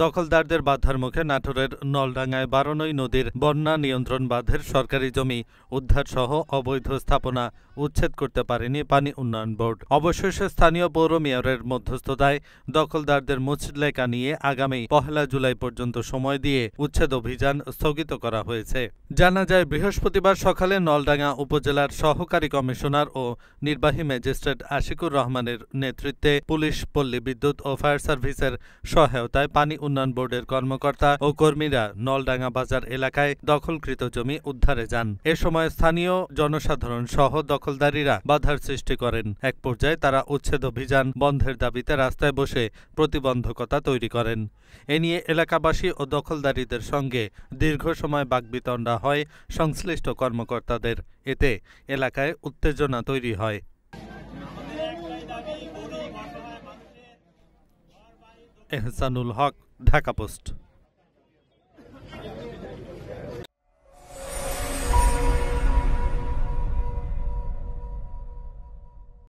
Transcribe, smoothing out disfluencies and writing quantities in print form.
দখলদারদের বাধার মুখে নাটোরের নলডাঙ্গায় বারনই নদীর বন্যা নিয়ন্ত্রণ বাঁধের সরকারি জমি উদ্ধার সহ অবৈধ স্থাপনা উচ্ছেদ করতে পারেনি পানি উন্নয়ন বোর্ড। অবশেষে স্থানীয় পৌর মেয়রের মধ্যস্থতায় দখলদারদের মুচলেকা নিয়ে আগামী 1 জুলাই পর্যন্ত সময় দিয়ে উচ্ছেদ অভিযান স্থগিত করা হয়েছে। জানা যায়, বৃহস্পতিবার সকালে নলডাঙ্গা উপজেলার সহকারী কমিশনার ও নির্বাহী ম্যাজিস্ট্রেট আশিকুর রহমানের নেতৃত্বে পুলিশ, পল্লী বিদ্যুৎ ও ফায়ার সার্ভিসের সহায়তায় পানি উন্নয়ন বোর্ডের কর্মকর্তা ও কর্মীরা নলডাঙ্গা বাজার এলাকায় দখলকৃত জমি উদ্ধারে যান। এ সময় স্থানীয় জনসাধারণ সহ দখলদারীরা বাধার সৃষ্টি করেন। এক পর্যায়ে তারা উচ্ছেদ অভিযান বন্ধের দাবিতে রাস্তায় বসে প্রতিবন্ধকতা তৈরি করেন। এ নিয়ে এলাকাবাসী ও দখলদারীদের সঙ্গে দীর্ঘ সময় বাকবিতণ্ডা হয় সংশ্লিষ্ট কর্মকর্তাদের। এতে এলাকায় উত্তেজনা তৈরি হয়। এহসানুল হক, ঢাকা পোস্ট।